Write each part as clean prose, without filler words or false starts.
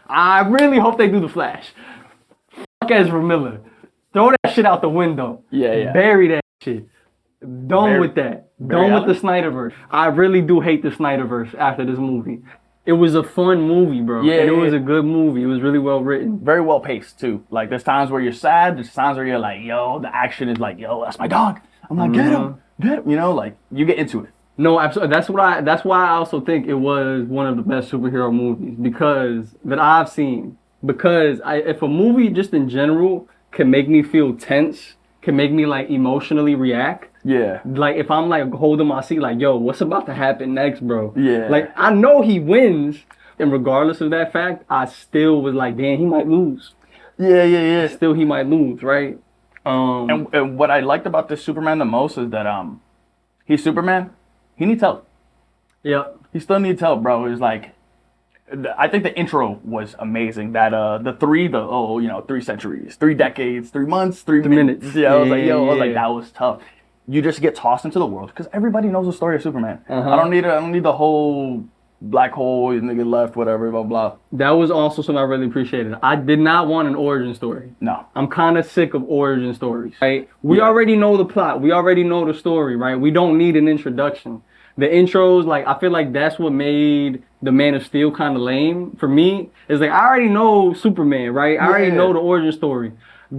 I really hope they do the Flash. Fuck Ezra Miller. Throw that shit out the window. Yeah. Bury that shit. Done with that. Done with the Snyderverse. I really do hate the Snyderverse after this movie. It was a fun movie, bro. Yeah, and it was a good movie. It was really well written. Very well paced, too. Like, there's times where you're sad. There's times where you're like, yo, the action is like, yo, that's my dog. I'm like, get him. You know, like, you get into it. No, absolutely. That's why I also think it was one of the best superhero movies that I've seen. Because if a movie just in general can make me feel tense, can make me like emotionally react. Yeah. Like if I'm like holding my seat, like, yo, what's about to happen next, bro? Yeah. Like I know he wins, and regardless of that fact, I still was like, damn, he might lose. Yeah. Still, he might lose, right? And what I liked about this Superman the most is that he's Superman. He needs help. Yeah. He still needs help, bro. It's like, I think the intro was amazing. That the 3 centuries, 3 decades, 3 months, 3 minutes. Yeah, I was like, that was tough. You just get tossed into the world because everybody knows the story of Superman. I don't need the whole black hole, nigga left, whatever, blah blah. That was also something I really appreciated. I did not want an origin story. No. I'm kind of sick of origin stories. Right? We already know the plot. We already know the story, right? We don't need an introduction. The intros, like, I feel like that's what made the Man of Steel kind of lame for me. It's like I already know Superman, right? I already know the origin story.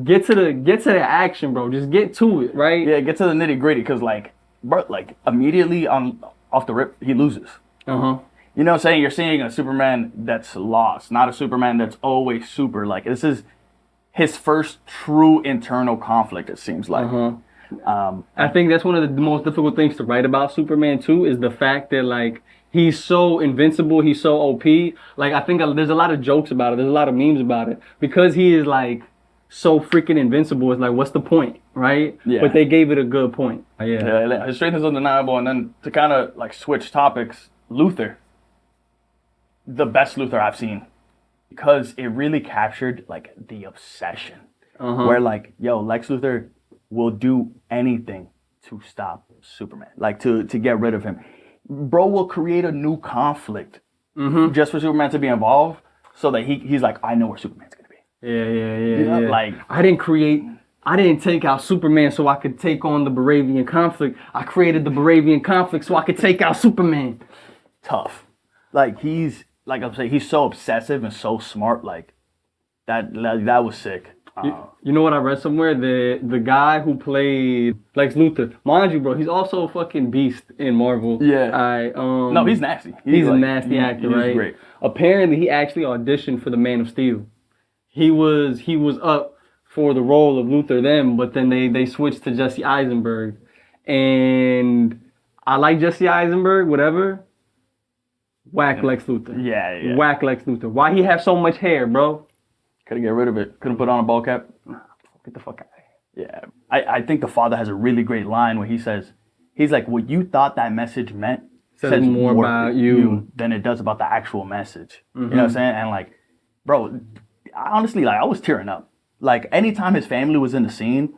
Get to the action, bro. Just get to it, right? Yeah, get to the nitty gritty, cause like, bro, like immediately off the rip, he loses. You know what I'm saying? You're seeing a Superman that's lost, not a Superman that's always super. Like, this is his first true internal conflict, it seems like. I think that's one of the most difficult things to write about Superman too, is the fact that like he's so invincible, he's so OP. Like I think there's a lot of jokes about it, there's a lot of memes about it, because he is like so freaking invincible. It's like, what's the point, right? Yeah. But they gave it a good point. Yeah, his strength is undeniable. And then to kind of like switch topics, Luthor, the best Luthor I've seen, because it really captured like the obsession, where like, yo, Lex Luthor will do anything to stop Superman, like to get rid of him. Bro will create a new conflict just for Superman to be involved, so that he's like, I know where Superman's gonna be. Yeah. Like, I didn't take out Superman so I could take on the Baravian conflict. I created the Baravian conflict so I could take out Superman. Tough. Like he's like I'm saying, he's so obsessive and so smart. Like that was sick. You know what I read somewhere? The guy who played Lex Luthor, mind you, bro, he's also a fucking beast in Marvel. Yeah. No, he's nasty. He's like, a nasty actor, right? He's great. Apparently, he actually auditioned for the Man of Steel. He was up for the role of Luthor then, but then they switched to Jesse Eisenberg, and I like Jesse Eisenberg, whatever. Whack Lex Luthor. Yeah. Whack Lex Luthor. Why he have so much hair, bro? Couldn't get rid of it. Couldn't put on a ball cap. Get the fuck out of here. Yeah. I think the father has a really great line where he's like, what you thought that message meant says more about you than it does about the actual message. You know what I'm saying? And like, bro, honestly, like I was tearing up. Like anytime his family was in the scene,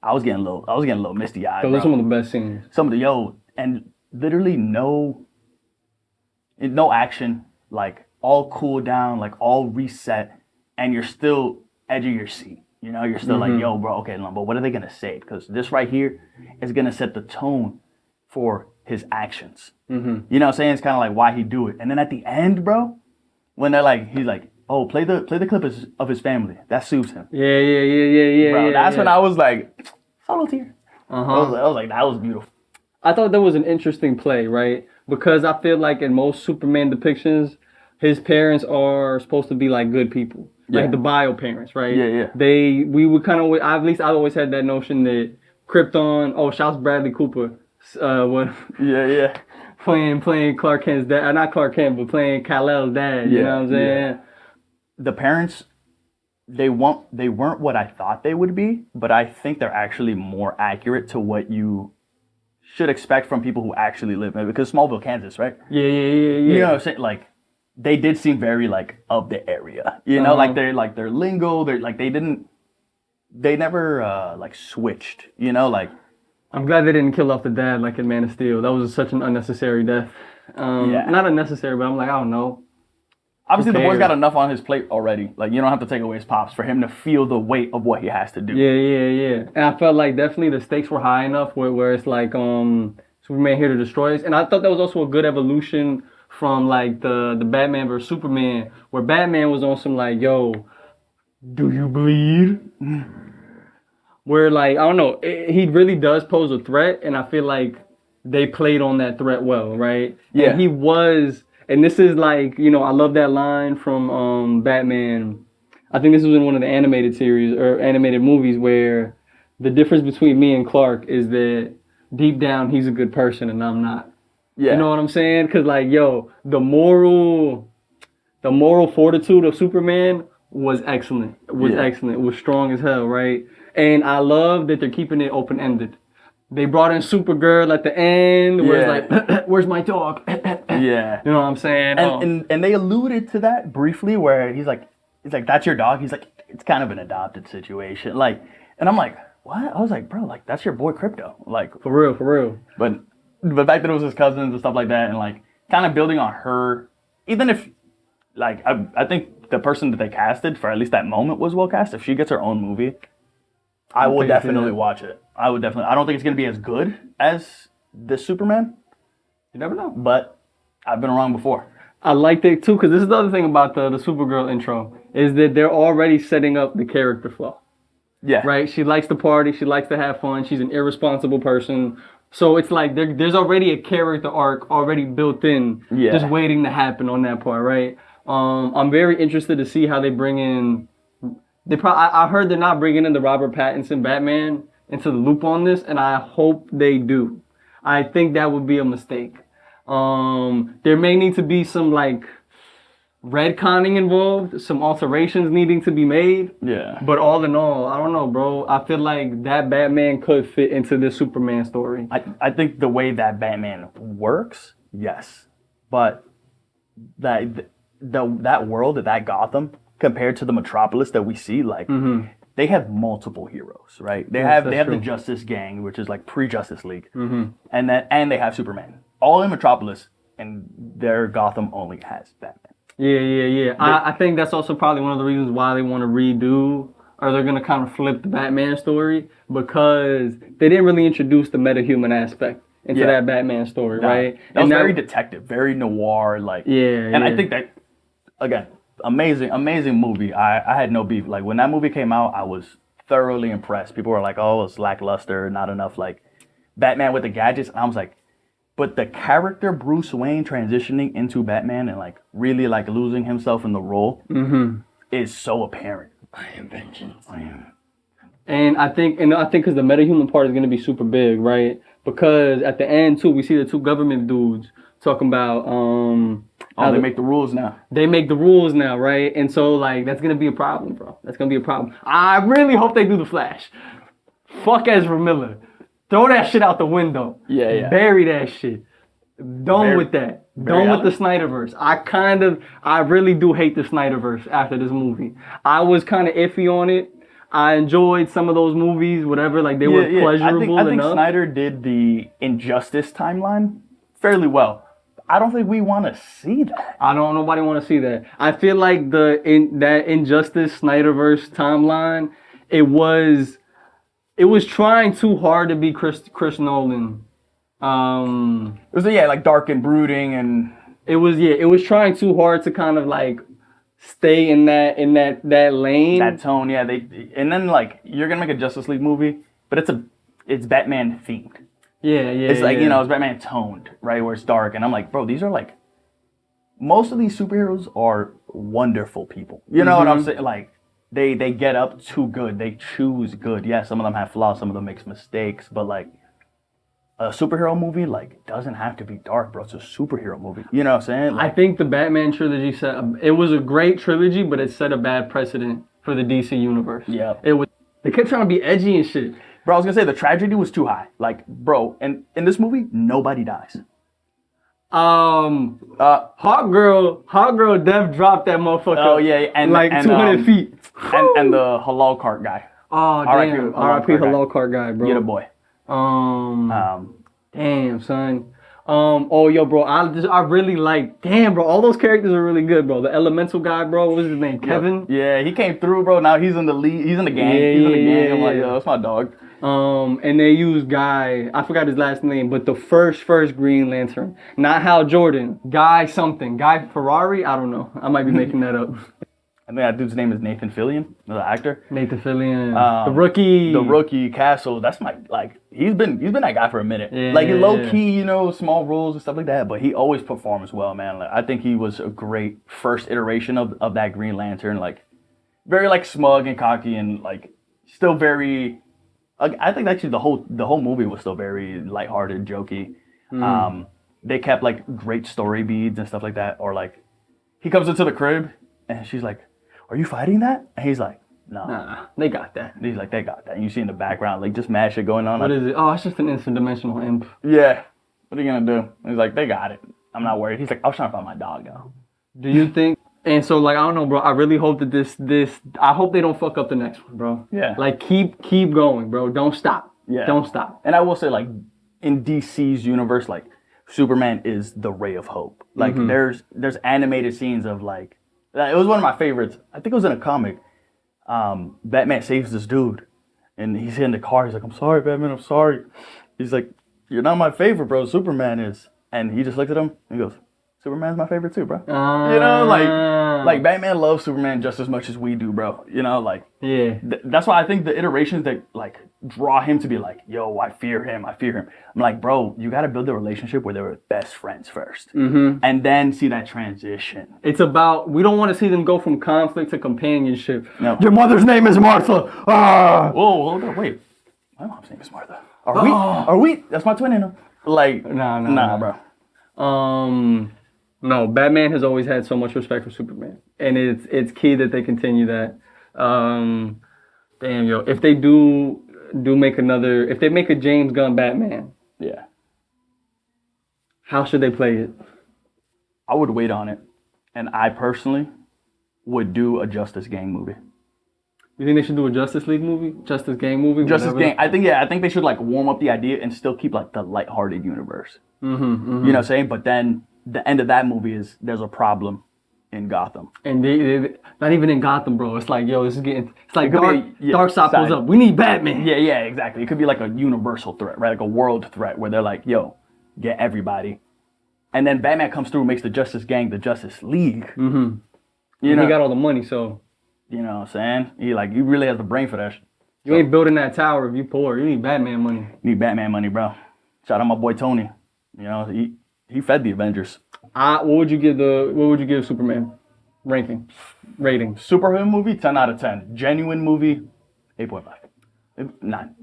I was getting a little misty eyed. Those are some of the best scenes. And literally no action, like all cool down, like all reset. And you're still edge of your seat. You know, you're still like, yo, bro, okay, but what are they going to say? Because this right here is going to set the tone for his actions. You know what I'm saying? It's kind of like why he do it. And then at the end, bro, when they're like, he's like, oh, play the clip of his family. That soothes him. Yeah. Bro, that's when I was like, solo tear. I was like, that was beautiful. I thought that was an interesting play, right? Because I feel like in most Superman depictions, his parents are supposed to be like good people. Like the bio parents, right? Yeah. We would kind of, at least I always had that notion that Krypton, shouts Bradley Cooper. Playing Clark Kent's dad, not Clark Kent, but playing Kal-El's dad, you know what I'm saying? Yeah. The parents, they weren't what I thought they would be, but I think they're actually more accurate to what you should expect from people who actually live there. Because Smallville, Kansas, right? Yeah. You know what I'm saying? Like, they did seem very like of the area, you know, like their lingo, they never like switched, you know, like. I'm glad they didn't kill off the dad like in Man of Steel. That was such an unnecessary death. Not unnecessary, but I'm like, I don't know. Obviously, the boy's cares? got enough on his plate already. Like, you don't have to take away his pops for him to feel the weight of what he has to do. Yeah. And I felt like definitely the stakes were high enough where it's like Superman here to destroy us. And I thought that was also a good evolution from like the Batman versus Superman, where Batman was on some like, yo, do you bleed? Where like, I don't know, he really does pose a threat, and I feel like they played on that threat well, right? Yeah. And he was, and this is like, I love that line from Batman. I think this was in one of the animated series or animated movies where the difference between me and Clark is that deep down he's a good person and I'm not. Yeah. You know what I'm saying? Cause like, yo, the moral fortitude of Superman was excellent. It was strong as hell, right? And I love that they're keeping it open ended. They brought in Supergirl at the end, where it's like, "Where's my dog?" Yeah. You know what I'm saying? And they alluded to that briefly, where he's like, "That's your dog." He's like, "It's kind of an adopted situation." Like, and I'm like, "What?" I was like, "Bro, like that's your boy Crypto." Like, for real. But the fact that it was his cousins and stuff like that, and like kind of building on her, even if like I think the person that they casted for at least that moment was well cast. If she gets her own movie, I will definitely watch it. I would definitely. I don't think it's gonna be as good as the Superman. You never know. But I've been wrong before. I liked it too, because this is the other thing about the Supergirl intro, is that they're already setting up the character flaw. Yeah. Right? She likes to party, she likes to have fun, she's an irresponsible person. So it's like there's already a character arc already built in, just waiting to happen on that part, right? I'm very interested to see how they bring in. I heard they're not bringing in the Robert Pattinson Batman into the loop on this, and I hope they do. I think that would be a mistake. There may need to be some like retconning involved, some alterations needing to be made. Yeah. But all in all, I don't know, bro. I feel like that Batman could fit into this Superman story. I think the way that Batman works, yes, but that world, that Gotham, compared to the Metropolis that we see, like they have multiple heroes, right? They have the Justice Gang, which is like pre-Justice League, and they have Superman, all in Metropolis, and their Gotham only has Batman. Yeah. I think that's also probably one of the reasons why they want to redo, or they're gonna kind of flip the Batman story, because they didn't really introduce the metahuman aspect into that Batman story, right? That was very detective, very noir, like. And I think that, again, amazing movie. I had no beef. Like when that movie came out, I was thoroughly impressed. People were like, "Oh, it's lackluster, not enough like Batman with the gadgets." And I was like, but the character Bruce Wayne transitioning into Batman and like really like losing himself in the role is so apparent. I am vengeance. And I think because the metahuman part is gonna be super big, right? Because at the end too, we see the two government dudes talking about they make the rules now. They make the rules now, right? And so like that's gonna be a problem, bro. That's gonna be a problem. I really hope they do the Flash. Fuck Ezra Miller. Throw that shit out the window. Yeah. Bury that shit. Done with that. Done with the Snyderverse. I really do hate the Snyderverse after this movie. I was kind of iffy on it. I enjoyed some of those movies, whatever. Like they were pleasurable enough. I think Snyder did the Injustice timeline fairly well. I don't think we want to see that. I don't. Nobody want to see that. I feel like that Injustice Snyderverse timeline, it was trying too hard to be Chris Nolan. It was like dark and brooding, and it was trying too hard to kind of like stay in that lane. That tone, yeah. And then like you're gonna make a Justice League movie, but it's Batman themed. Yeah. It's like it's Batman toned, right? Where it's dark, and I'm like, bro, these are like most of these superheroes are wonderful people. You know what I'm saying? Like they get up to good. They choose good. Yeah, some of them have flaws. Some of them make mistakes, but like. A superhero movie like doesn't have to be dark, bro. It's a superhero movie. You know what I'm saying? Like, I think the Batman trilogy it was a great trilogy, but it set a bad precedent for the DC universe. Yeah. They kept trying to be edgy and shit. Bro, I was gonna say the tragedy was too high. Like, bro, and in this movie, nobody dies. Hawk Girl death dropped that motherfucker. Oh yeah, and like 200 feet. And the halal cart guy. Oh damn! R.I.P. halal cart guy, bro. Get a boy. Damn, son. Oh, yo, bro, I really like. Damn, bro, all those characters are really good, bro. The Elemental guy, bro, what was his name? Kevin. Yeah, he came through, bro. Now he's in the lead. He's in the gang. Yeah, He's in the gang. yeah, I'm like, yeah. yo, that's my dog. And they used Guy. I forgot his last name, but the first Green Lantern, not Hal Jordan. Guy something. Guy Ferrari. I don't know. I might be making that up. I think that dude's name is Nathan Fillion, the actor. Nathan Fillion. The rookie. The rookie Castle. That's my he's been that guy for a minute. Yeah, like low yeah. key, you know, small roles and stuff like that. But he always performs well, man. Like, I think he was a great first iteration of that Green Lantern. Like very like smug and cocky and like still very. I think actually the whole movie was still very lighthearted, jokey. They kept like great story beats and stuff like that. Or like he comes into the crib and she's like, "Are you fighting that?" And he's like, "No, Nah, they got that. And he's like, "They got that." And you see in the background like just mad shit going on. What like, is it? Oh, it's just an interdimensional imp. Yeah. What are you gonna do? And he's like, "They got it. I'm not worried." He's like, "I was trying to find my dog though." Do you think? And so, like, I don't know, bro. I really hope that this. I hope they don't fuck up the next one, bro. Yeah. Like, keep going, bro. Don't stop. Yeah. Don't stop. And I will say, like, in DC's universe, like, Superman is the ray of hope. Like, there's animated scenes of, like, it was one of my favorites. I think it was in a comic. Batman saves this dude. And he's in the car. He's like, "I'm sorry, Batman. I'm sorry." He's like, "You're not my favorite, bro. Superman is." And he just looked at him and he goes, "Superman's my favorite too, bro." You know, like Batman loves Superman just as much as we do, bro. You know, like, Yeah. That's why I think the iterations that like draw him to be like, "Yo, I fear him. I fear him." I'm like, bro, you got to build a relationship where they were best friends 1st, and then see that transition. It's about, we don't want to see them go from conflict to companionship. No. Your mother's name is Martha. Ah. Whoa, hold on, wait. My mom's name is Martha. Are we? That's my twin in her. Like, nah, bro. No, Batman has always had so much respect for Superman, and it's key that they continue that. Damn, yo, if they do make if they make a James Gunn Batman, Yeah, how should they play it? I would wait on it, and I personally would do a Justice Gang movie. You think they should do a Justice League movie, Justice Gang movie? Justice whatever? Gang. I think they should like warm up the idea and still keep like the lighthearted universe. You know what I'm saying? But then the end of that movie is there's a problem in Gotham. And they not even in Gotham, bro. It's like, yo, this is getting. It's like could Darkseid pulls up. We need Batman. Yeah, exactly. It could be like a universal threat, right? Like a world threat where they're like, "Yo, get everybody," and then Batman comes through and makes the Justice Gang the Justice League. You know, He got all the money, so you know what I'm saying? He really has the brain for that. you ain't building that tower if you poor. You need Batman money. You need Batman money, bro. Shout out my boy Tony. You know, he fed the Avengers. What would you give Superman rating? Superhero movie, 10 out of 10. Genuine movie, 8.5. 9.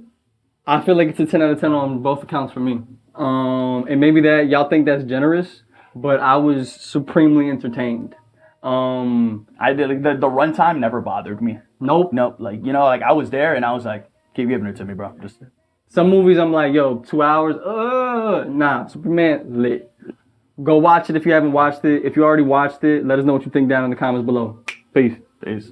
I feel like it's a 10 out of 10 on both accounts for me. And maybe that y'all think that's generous, but I was supremely entertained. I did like, the runtime never bothered me. Nope. Like, you know, like I was there and I was like, keep giving it to me, bro. Just Some movies I'm like, yo, 2 hours. Nah, Superman lit. Go watch it if you haven't watched it. If you already watched it, let us know what you think down in the comments below. Peace. Peace.